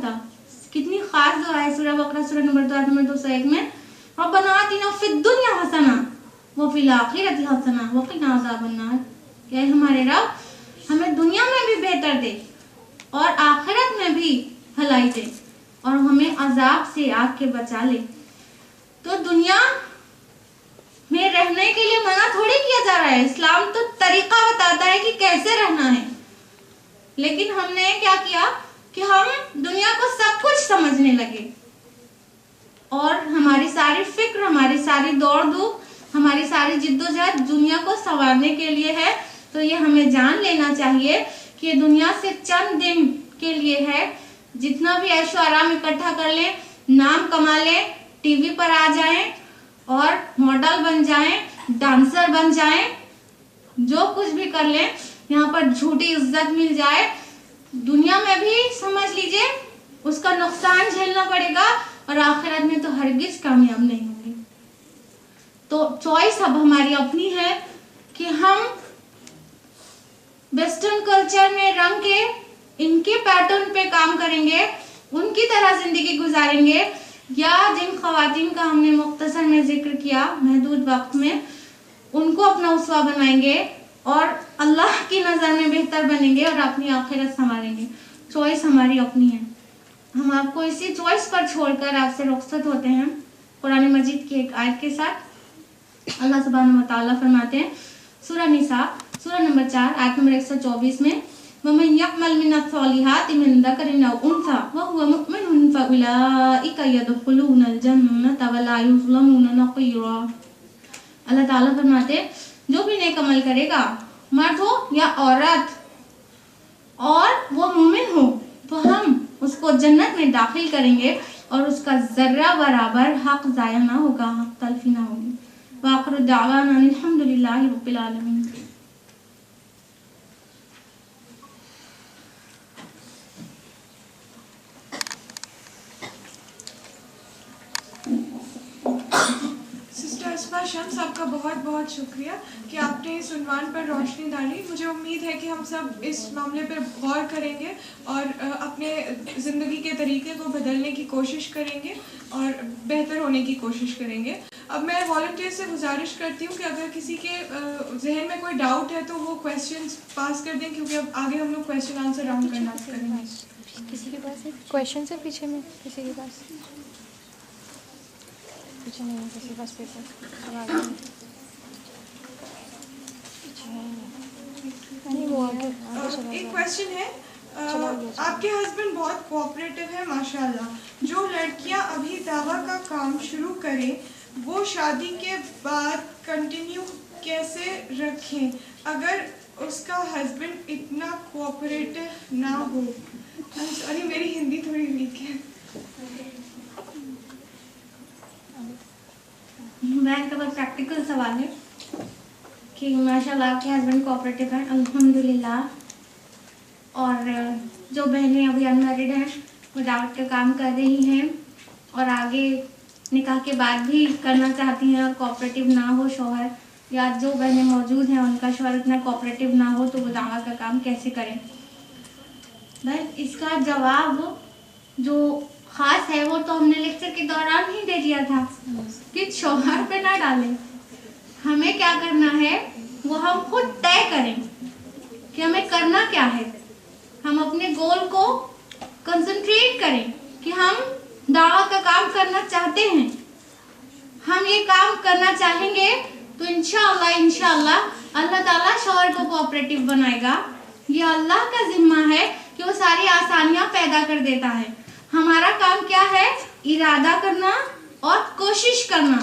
था। कितनी खास दुआ है, सूरह बकरा सूरह नंबर 2 आयत नंबर 201 में, रब्बना आतिना फिद दुनिया हसना व फिल आखिरति हसना व क़िना अज़ाबन्नार। क्या हमारे रब हमें दुनिया में भी बेहतर दे और आखिरत में भी भलाई दे और हमें अजाब से आग के बचा ले। तो दुनिया में रहने के लिए मना थोड़ी किया जा रहा है, इस्लाम तो तरीका बताता है कि कैसे रहना है। लेकिन हमने क्या किया कि हम दुनिया को सब कुछ समझने लगे और हमारी सारी फिक्र, हमारी सारी दौड़ धूप, हमारी सारी जिद्दोजहद दुनिया को संवारने के लिए है। तो ये हमें जान लेना चाहिए कि दुनिया से चंद दिन के लिए है। जितना भी ऐशो आराम इकट्ठा कर लें, नाम कमा लें, टीवी पर आ जाएं और मॉडल बन जाएं, डांसर बन जाएं, जो कुछ भी कर लें, यहाँ पर झूठी इज्जत मिल जाए, दुनिया में भी समझ लीजिए उसका नुकसान झेलना पड़ेगा और आखिरत में तो हरगिज कामयाब नहीं होंगे। तो चॉइस अब हमारी अपनी है कि हम वेस्टर्न कल्चर में रंग के इनके पैटर्न पे काम करेंगे, उनकी तरह जिंदगी गुजारेंगे, या जिन खवातीन का हमने मुख्तसर में जिक्र किया महदूद वक्त में, उनको अपना उसवा बनाएंगे और अल्लाह की नज़र में बेहतर बनेंगे और अपनी आखिरत संभालेंगे। चॉइस हमारी अपनी है। हम आपको इसी चॉइस पर छोड़कर आपसे रुखसत होते हैं कुरान मजीद की एक आयत के साथ। अल्लाह सुब्हानहू व तआला फरमाते हैं सूरह निसा सूरह नंबर 4 आयत नंबर 124 में, वमन यअमल मिनस्सॉलिहाति मिन ज़करिन औ उन्सा व हुवा मुमिनुन फउलाइका यदखुलूनल जन्नता व ला युज़लमूना नक़ीरा। अल्लाह ताला फरमाते हैं जो भी नेक अमल करेगा, मर्द हो या औरत, और वो मोमिन हो, तो हम उसको जन्नत में दाखिल करेंगे और उसका जर्रा बराबर हक जाया ना होगा, हक तलफी ना होगी। वाखिरु दावाना अल्हम्दुलिल्लाहि रब्बिल आलमीन। शम्स, आपका बहुत बहुत शुक्रिया कि आपने इस उन्वान पर रोशनी डाली। मुझे उम्मीद है कि हम सब इस मामले पर गौर करेंगे और अपने ज़िंदगी के तरीके को बदलने की कोशिश करेंगे और बेहतर होने की कोशिश करेंगे। अब मैं वॉलंटियर से गुजारिश करती हूँ कि अगर किसी के जहन में कोई डाउट है तो वो क्वेश्चंस पास कर दें, क्योंकि अब आगे हम लोग क्वेश्चन आंसर राउंड करना करेंगे। किसी के पास क्वेश्चन है पीछे में? किसी के पास पीछे नहीं है, किसी के पास पेपर नहीं, वो आगे चला। एक क्वेश्चन है, आपके हस्बैंड बहुत कोऑपरेटिव है माशाल्लाह। जो लड़कियां अभी दावा का काम शुरू करें वो शादी के बाद कंटिन्यू कैसे रखें अगर उसका हस्बैंड इतना कोऑपरेटिव ना हो? सॉरी, मेरी हिंदी थोड़ी वीक है। मैं तो बस प्रैक्टिकल सवाल है कि माशाल्लाह आपके हस्बैंड कोऑपरेटिव हैं, अल्हम्दुलिल्लाह, और जो बहनें अभी अनमैरिड हैं वो दावत का काम कर रही हैं और आगे निकाह के बाद भी करना चाहती हैं और कोऑपरेटिव ना हो शौहर, या जो बहनें मौजूद हैं उनका शौहर इतना कोऑपरेटिव ना हो, तो वो दावा का काम कैसे करें? बस इसका जवाब जो खास है वो तो हमने लेक्चर के दौरान ही दे दिया था कि शौहर पे ना डालें। हमें क्या करना है वो हम खुद तय करें कि हमें करना क्या है। हम अपने गोल को कंसंट्रेट करें कि हम दावा का काम करना चाहते हैं, हम ये काम करना चाहेंगे, तो इंशाअल्लाह अल्लाह ताला शौहर को कोऑपरेटिव बनाएगा। ये अल्लाह का जिम्मा है कि वो सारी आसानियां पैदा कर देता है। हमारा काम क्या है? इरादा करना और कोशिश करना,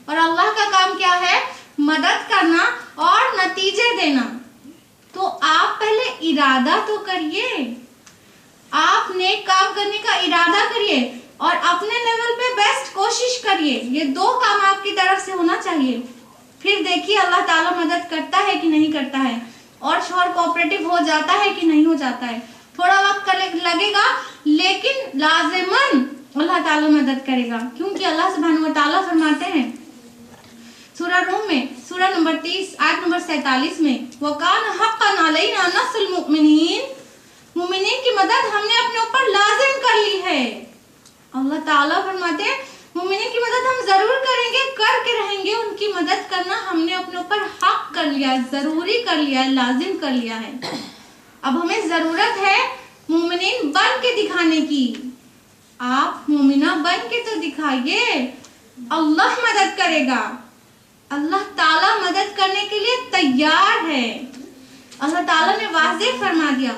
और अल्लाह का काम क्या है? मदद करना और नतीजे देना। तो आप पहले इरादा तो करिए, आप नेक काम करने का इरादा करिए और अपने लेवल पे बेस्ट कोशिश करिए। ये दो काम आपकी तरफ से होना चाहिए। फिर देखिए अल्लाह ताला मदद करता है कि नहीं करता है, और शौहर कोऑपरेटिव हो जाता है कि नहीं हो जाता है। थोड़ा वक्त लगेगा लेकिन लाजिमन अल्लाह ताला मदद करेगा, क्योंकि अल्लाह सुब्हानहू व तआला फरमाते हैं सूरह रूम में सूरह नंबर 30 आयत नंबर 47 में, वकान हक़्क़न अलैना नस्रुल मुमिनीन, मुमिनीन की मदद हमने अपने ऊपर लाजिम कर ली है। है। अल्लाह ताला फरमाते हैं मोमिन की मदद हम जरूर करेंगे, करके रहेंगे। उनकी मदद करना हमने अपने ऊपर हक कर लिया है, जरूरी कर लिया है, लाजिम कर लिया है। अब हमें जरूरत है मोमिन बन के दिखाने की। आप मोमिना बन के तो दिखाइए, अल्लाह मदद करेगा। अल्लाह ताला मदद करने के लिए तैयार है। अल्लाह ताला ने वाज़ेह फरमा दिया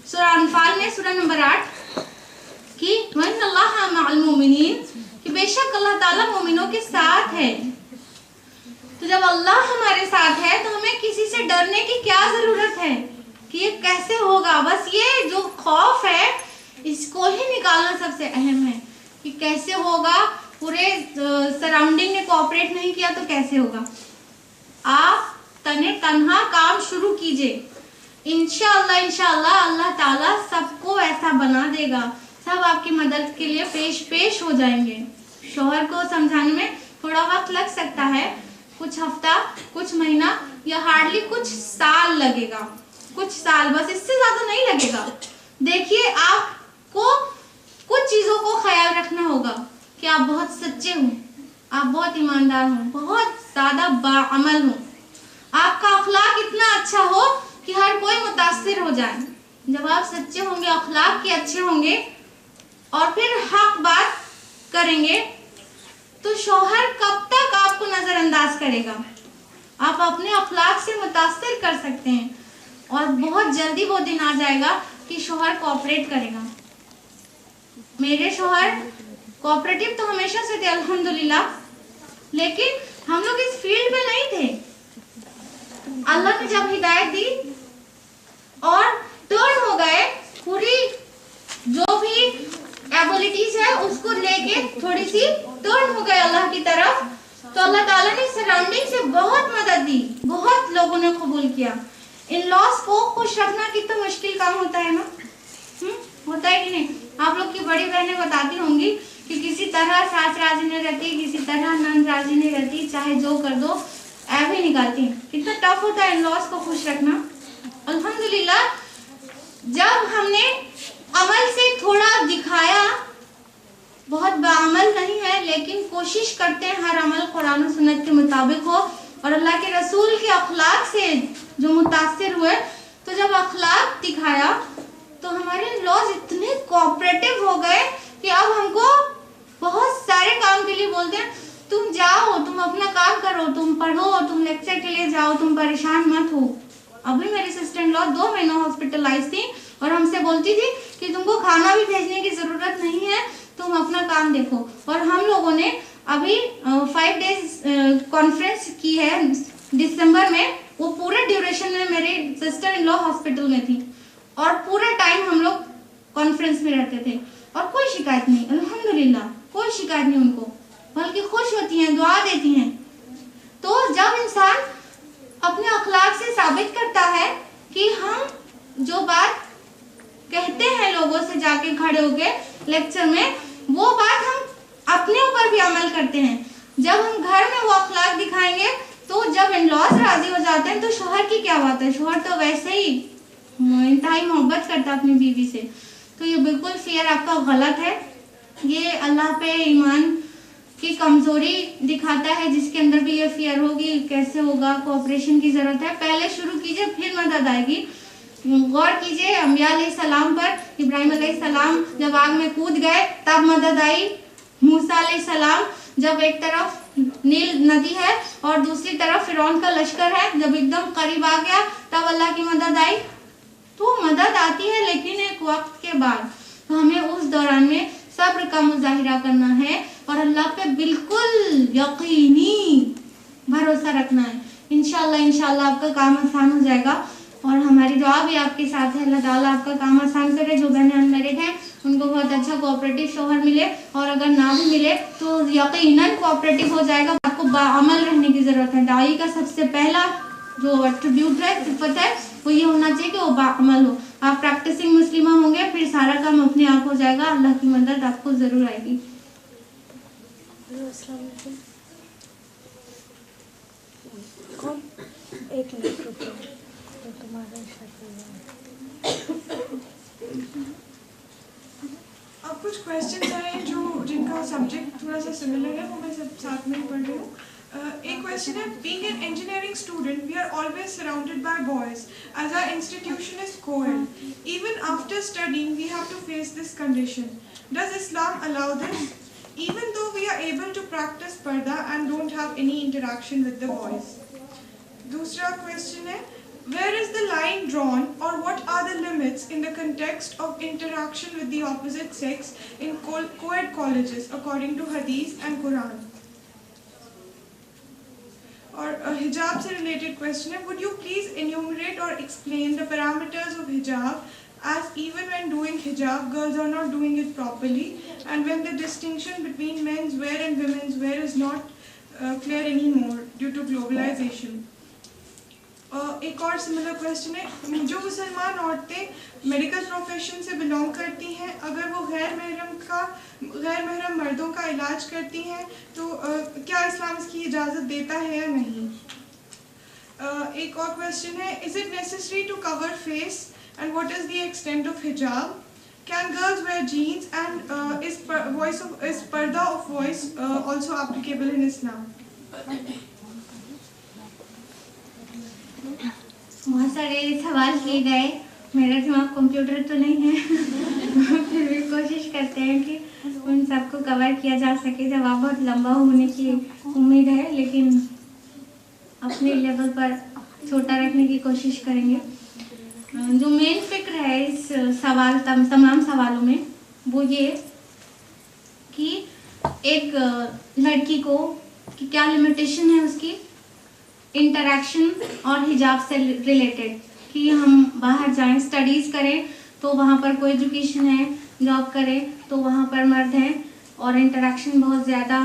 सूरह अनफाल में, सूरह नंबर 8 कि वन्नल्लाहा मअल मोमिनीन, कि बेशक अल्लाह ताला मोमिनों के साथ है। तो जब अल्लाह हमारे साथ है तो हमें किसी से डरने की क्या जरूरत है कि ये कैसे होगा। बस ये जो खौफ है इसको ही निकालना सबसे अहम है कि कैसे होगा। पूरे सराउंडिंग ने कोऑपरेट नहीं किया तो कैसे होगा। आप तने तन्हा काम शुरू कीजिए। इंशाअल्लाह अल्लाह ताला सबको ऐसा बना देगा, सब आपकी मदद के लिए पेश हो जाएंगे। शौहर को समझाने में थोड़ा वक्त लग सकता है, कुछ हफ्ता, कुछ महीना या हार्डली कुछ साल लगेगा, कुछ साल, बस इससे ज्यादा नहीं लगेगा। देखिए आपको कुछ चीजों को ख्याल रखना होगा कि आप बहुत सच्चे हो, आप बहुत ईमानदार हो, बहुत ज्यादा बाअमल हो, आपका अखलाक इतना अच्छा हो कि हर कोई मुतासिर हो जाए। जब आप सच्चे होंगे, अखलाक के अच्छे होंगे और फिर हक बात करेंगे तो शौहर कब तक आपको नजरअंदाज करेगा। आप अपने अखलाक से मुतासिर कर सकते हैं और बहुत जल्दी वो दिन आ जाएगा कि शौहर कोऑपरेट करेगा। मेरे शौहर कोऑपरेटिव तो हमेशा से थे अल्हम्दुलिल्लाह, लेकिन हम लोग इस फील्ड में नहीं थे। अल्लाह ने जब हिदायत दी और टर्न हो गए, पूरी जो भी एबिलिटीज है उसको लेके थोड़ी सी टर्न हो गए अल्लाह की तरफ, तो अल्लाह ताला ने सराउंडिंग से बहुत मदद दी, बहुत लोगों ने कबूल किया। इन लॉस को खुश रखना कितना मुश्किल काम होता है ना, होता है कि नहीं। आप लोग की बड़ी बहनें बताती होंगी कि किसी तरह सास राजी नहीं रहती, किसी तरह नंद राजी नहीं रहती, चाहे जो कर दो ऐब ही निकालती हैं। कितना टफ होता है इन लॉस को खुश रखना। अल्हम्दुलिल्लाह जब हमने अमल से थोड़ा दिखाया, बहुत बाअमल नहीं है लेकिन कोशिश करते हैं हर अमल कुरान और सुन्नत के मुताबिक हो और अल्लाह के रसूल के अखलाक से जो मुतासिर हुए, तो जब अखलाक दिखाया तो हमारे लॉज इतने कोऑपरेटिव हो गए कि अब हमको बहुत सारे काम के लिए बोलते हैं, तुम जाओ, तुम अपना काम करो, तुम पढ़ो, तुम लेक्चर के लिए जाओ, तुम परेशान मत हो। अभी मेरी सिस्टर इन लॉ 2 महीना हॉस्पिटलाइज थी और हमसे बोलती थी कि तुमको खाना भी भेजने की जरूरत नहीं है, तुम अपना काम देखो। और हम लोगों ने अभी 5 डेज कॉन्फ्रेंस की है दिसंबर में, वो पूरे ड्यूरेशन में मेरी सिस्टर इन लॉ हॉस्पिटल में थी और पूरा टाइम हम लोग कॉन्फ्रेंस में रहते थे और कोई शिकायत नहीं, अल्हम्दुलिल्लाह कोई शिकायत नहीं उनको, बल्कि खुश होती हैं, दुआ देती हैं। तो जब इंसान अपने अखलाक से साबित करता है कि हम जो बात कहते हैं लोगों से जाके खड़े होके लेक्चर में, वो बात हम अपने ऊपर भी अमल करते हैं। जब हम घर में वो अखलाक दिखाएंगे तो जब इन-लॉज राजी हो जाते हैं तो शौहर की क्या बात है, शौहर तो वैसे ही इंतहाई मोहब्बत करता है अपनी बीवी से। तो ये बिल्कुल फियर आपका गलत है, ये अल्लाह पे ईमान की कमजोरी दिखाता है। जिसके अंदर भी ये फियर होगी कैसे होगा, कोऑपरेशन की जरूरत है, पहले शुरू कीजिए फिर मदद आएगी। गौर कीजिए अंबिया अलैहिस्सलाम पर, इब्राहिम अलैहिस्सलाम जब आग में कूद गए तब मदद आई, मूसा अलैहिस्सलाम जब एक तरफ नील नदी है और दूसरी तरफ फिरौन का लश्कर है, जब एकदम करीब आ गया तब अल्लाह की मदद आई। तो मदद आती है लेकिन एक वक्त के बाद, तो हमें उस दौरान में सब्र का मुजाहिरा करना है और अल्लाह पे बिल्कुल यकीनी भरोसा रखना है। इंशाल्लाह आपका काम आसान हो जाएगा और हमारी दुआ भी आपके साथ है। अल्लाह ताला आपका काम आसान करे। जो बहनें अनमैरिड हैं उनको बहुत अच्छा कोऑपरेटिव शौहर मिले और अगर ना भी मिले तो यकीनन कोऑपरेटिव हो जाएगा। आपको बाअमल रहने की जरूरत है। दाई का सबसे पहला जो एट्रीब्यूट है, सिफत है, वो ये होना चाहिए कि वो बाअमल हो। आप प्रैक्टिसिंग मुस्लिमा होंगे फिर सारा काम अपने आप हो जाएगा। अल्लाह की मदद आपको जरूर आएगी। एक मिनट रुको, तो तुम्हारा अब कुछ क्वेश्चन आए जो जिनका सब्जेक्ट थोड़ा सा सिमिलर है, वो मैं सब साथ में पढ़ रही हूँ। एक क्वेश्चन है, being an engineering student we are always surrounded by boys as our institution is coed. Even after studying we have to face this condition. Does Islam allow this even though we are able to practice parda and don't have any interaction with the boys? दूसरा question है, where is the line drawn or what are the limits in the context of interaction with the opposite sex in co-ed colleges according to Hadith and Quran? और हिजाब से related question है, would you please enumerate or explain the parameters of hijab, as even when doing hijab girls are not doing it properly, and when the distinction between men's wear and women's wear is not clear anymore due to globalization? एक और similar question है, जो मुसलमान औरतें medical profession से belong करती हैं, अगर वो गैर महरम मर्दों का इलाज करती हैं तो क्या इस्लाम इसकी इजाज़त देता है या नहीं? एक और क्वेश्चन है, is it necessary to cover face and what is the extent of hijab? Can girls wear jeans, and is parda of voice also applicable in Islam? बहुत सारे सवाल किए गए, मेरा दिमाग कंप्यूटर तो नहीं है फिर भी कोशिश करते हैं कि उन सबको कवर किया जा सके। जवाब बहुत लंबा होने की उम्मीद है, लेकिन अपने लेवल पर छोटा रखने की कोशिश करेंगे। जो मेन फिक्र है इस तमाम सवालों में वो ये कि एक लड़की को कि क्या लिमिटेशन है उसकी इंटरेक्शन और हिजाब से रिलेटेड, कि हम बाहर जाएं, स्टडीज़ करें तो वहाँ पर कोई एजुकेशन है, जॉब करें तो वहाँ पर मर्द हैं और इंटरेक्शन बहुत ज़्यादा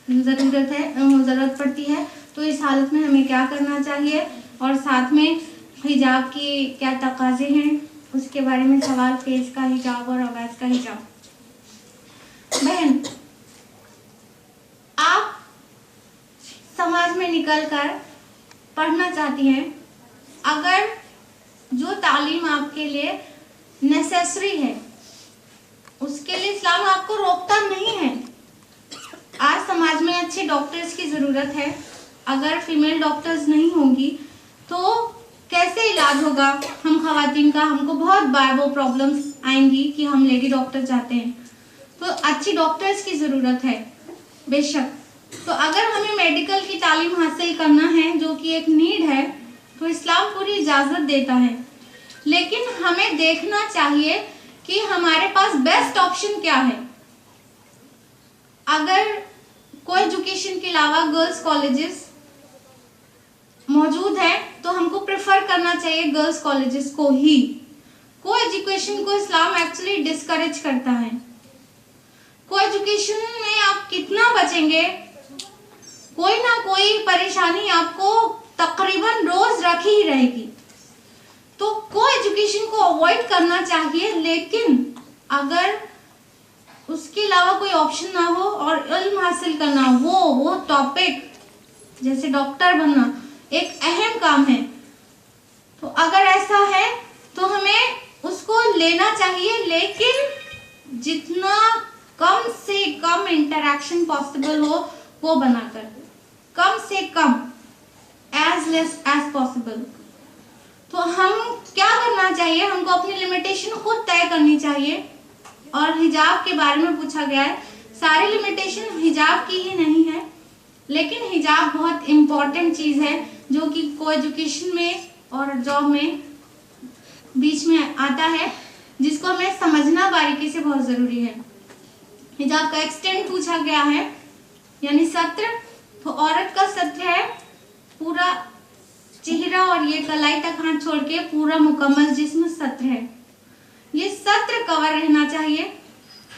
ज़रूरत पड़ती है। तो इस हालत में हमें क्या करना चाहिए और साथ में हिजाब की क्या तकाज़े हैं उसके बारे में सवाल, फेस का हिजाब और अवैज का हिजाब। बहन, आप समाज में निकलकर पढ़ना चाहती हैं, अगर जो तालीम आपके लिए नेसेसरी है उसके लिए इस्लाम आपको रोकता नहीं है। आज समाज में अच्छे डॉक्टर्स की ज़रूरत है, अगर फीमेल डॉक्टर्स नहीं होंगी तो कैसे इलाज होगा हम खवातीन का? हमको बहुत बार वो प्रॉब्लम्स आएंगी कि हम लेडी डॉक्टर चाहते हैं, तो अच्छी डॉक्टर्स की ज़रूरत है बेशक। तो अगर हमें मेडिकल की तालीम हासिल करना है जो कि एक नीड है, तो इस्लाम पूरी इजाज़त देता है, लेकिन हमें देखना चाहिए कि हमारे पास बेस्ट ऑप्शन क्या है। अगर को एजुकेशन के अलावा गर्ल्स कॉलेजेस मौजूद है तो हमको प्रेफर करना चाहिए गर्ल्स कॉलेजेस को ही। को एजुकेशन को इस्लाम एक्चुअली डिस्करेज करता है। को एजुकेशन में आप कितना बचेंगे, कोई ना कोई परेशानी आपको तकरीबन रोज रखी ही रहेगी। तो को एजुकेशन को अवॉइड करना चाहिए, लेकिन अगर उसके अलावा कोई ऑप्शन ना हो और इल्म हासिल करना, वो टॉपिक जैसे डॉक्टर बनना एक अहम काम है, तो अगर ऐसा है तो हमें उसको लेना चाहिए, लेकिन जितना कम से कम इंटरेक्शन पॉसिबल हो वो बनाकर, कम से कम, एज लेस एज पॉसिबल। तो हम क्या करना चाहिए, हमको अपनी लिमिटेशन खुद तय करनी चाहिए। और हिजाब के बारे में पूछा गया है, सारी लिमिटेशन हिजाब की ही नहीं है, लेकिन हिजाब बहुत इम्पोर्टेंट चीज़ है जो कि को एजुकेशन में और जॉब में बीच में आता है, जिसको हमें समझना बारीकी से बहुत ज़रूरी है। हिजाब का एक्सटेंट पूछा गया है, यानी सत्र। तो औरत का सत्र है पूरा चेहरा और ये कलाई तक हाथ छोड़ के पूरा मुकम्मल जिस्म सत्र है। ये सत्र कवर रहना चाहिए,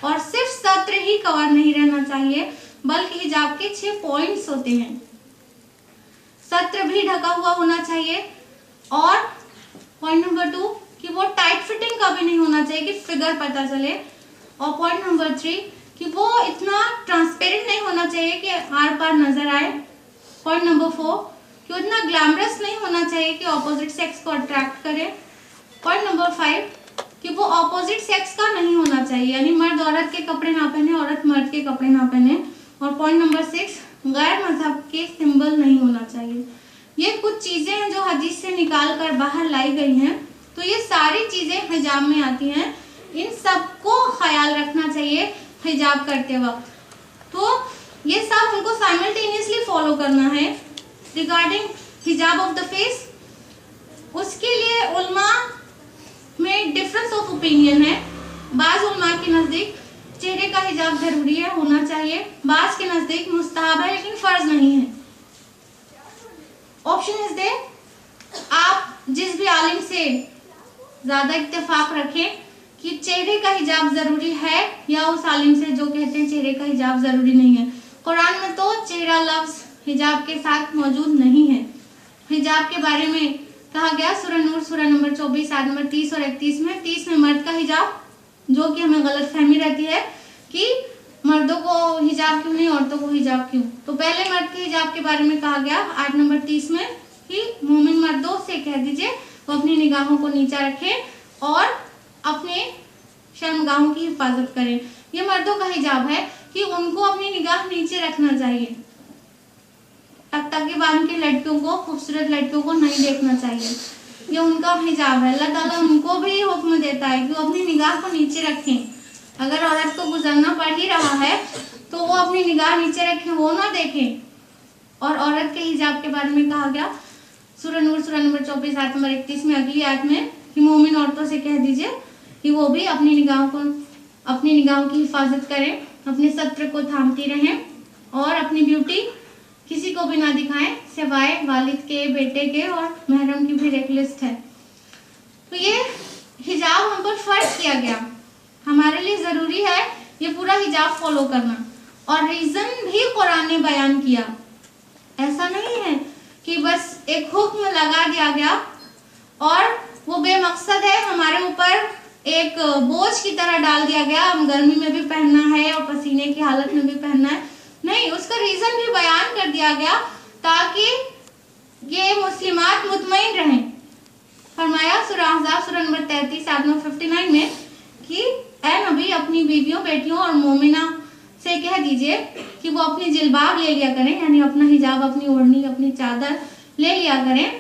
और सिर्फ सत्र ही कवर नहीं रहना चाहिए बल्कि हिजाब के 6 पॉइंट्स होते हैं। सत्र भी ढका हुआ होना चाहिए, और पॉइंट नंबर 2 कि वो टाइट फिटिंग का भी नहीं होना चाहिए कि फिगर पता चले, और पॉइंट नंबर 3 कि वो इतना ट्रांसपेरेंट नहीं होना चाहिए कि आर पार नजर आए। पॉइंट नंबर 4 कि उतना ग्लैमरस नहीं होना चाहिए कि ऑपोजिट सेक्स को अट्रैक्ट करे। पॉइंट नंबर 5 कि वो ऑपोजिट सेक्स का नहीं होना चाहिए, यानी मर्द औरत के कपड़े ना पहने, औरत मर्द के कपड़े ना पहने। और पॉइंट नंबर 6, गैर मजहब के सिंबल नहीं होना चाहिए। ये कुछ चीजें हैं जो हदीस से निकाल कर बाहर लाई गई हैं। तो ये सारी चीजें हिजाब में आती हैं, इन सबको ख्याल रखना चाहिए हिजाब करते वक्त। तो ये सब हमको साइमल्टेनियसली फॉलो करना है। रिगार्डिंग हिजाब ऑफ द फेस, उसके लिए उल्मा में डिफरेंस ऑफ ओपिनियन है। बाज उल्मा के नजदीक चेहरे का हिजाब जरूरी है, होना चाहिए। बाज के नजदीक मुस्तहब है लेकिन फर्ज नहीं है। ऑप्शन इज दे, आप जिस भी आलिम से ज्यादा इत्तेफाक रखें कि चेहरे का हिजाब जरूरी है, या उस आलिम से जो कहते हैं चेहरे का हिजाब जरूरी नहीं है। कुरान में तो चेहरा लफ्ज हिजाब के साथ मौजूद नहीं है। हिजाब के बारे में कहा गया सूरह नूर सूरह नंबर 24 आयत नंबर 30 और 31 में। 30 में मर्द का हिजाब, जो कि हमें गलत फहमी रहती है कि मर्दों को हिजाब क्यों नहीं, औरतों को हिजाब क्यों। तो पहले मर्द के हिजाब के बारे में कहा गया आयत नंबर 30 में कि मोमिन मर्दों से कह दीजिए वो अपनी निगाहों को नीचा रखें और अपने शर्मगाहों की हिफाजत करें। ये मर्दों का हिजाब है कि उनको अपनी निगाह नीचे रखना चाहिए, टकटकी बांध के लड़कियों को, खूबसूरत लड़कियों को नहीं देखना चाहिए। ये उनका हिजाब है। अल्लाह ताला उनको भी हुक्म देता है कि वो अपनी निगाह को नीचे रखें। अगर औरत को गुजरना पड़ ही रहा है तो वो अपनी निगाह नीचे रखें, वो ना देखें। और औरत के हिजाब के बारे में कहा गया सूरह नूर सूरह नंबर 24 आयत नंबर 31 में, अगली आयत में, कि मोमिन औरतों से कह दीजिए कि वो भी अपनी निगाहों की हिफाजत करें, अपने सत्र को थामती रहें और अपनी ब्यूटी किसी को भी ना दिखाएं सिवाय वालिद के, बेटे के और महरम की भी एक लिस्ट है। तो ये हिजाब हम पर फर्ज किया गया, हमारे लिए जरूरी है ये पूरा हिजाब फॉलो करना। और रीजन भी कुरान ने बयान किया। ऐसा नहीं है कि बस एक हुक्म लगा दिया गया और वो बेमकसद है, हमारे ऊपर एक बोझ की तरह डाल दिया गया, हम गर्मी में भी पहनना है और पसीने की हालत में भी पहनना है। नहीं, उसका रीजन भी बयान कर दिया गया ताकि ये मुस्लिमात मुतमईन रहें। फरमाया सूरह अहज़ाब सूरह नंबर 33 आयत नंबर 59 में कि ऐ नबी अपनी बीवियों, बेटियों और मोमिना से कह दीजिए कि वो अपनी जिलबाब ले लिया करें, यानी अपना हिजाब, अपनी ओढ़नी, अपनी चादर ले लिया करें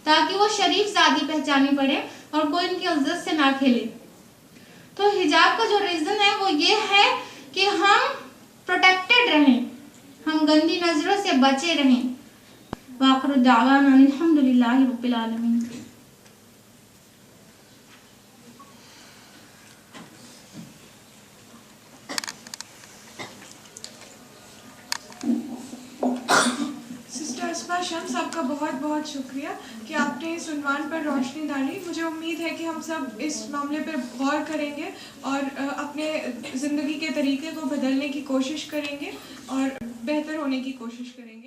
ताकि वो शरीफ ज़ादी पहचानी पड़े और कोई इनकी इज्जत से ना खेले। तो हिजाब का जो रीजन है वो ये है कि हम प्रोटेक्टेड रहें, हम गंदी नजरों से बचे रहें। वाखिर दावाना अल्हम्दुलिल्लाहि रब्बिल आलमीन। सिस्टर अस्मा शम्स, आपका बहुत बहुत शुक्रिया कि आपने इस उन्वान पर रोशनी डाली। मुझे उम्मीद है कि हम सब इस मामले पर गौर करेंगे और अपने ज़िंदगी के तरीके को बदलने की कोशिश करेंगे और बेहतर होने की कोशिश करेंगे।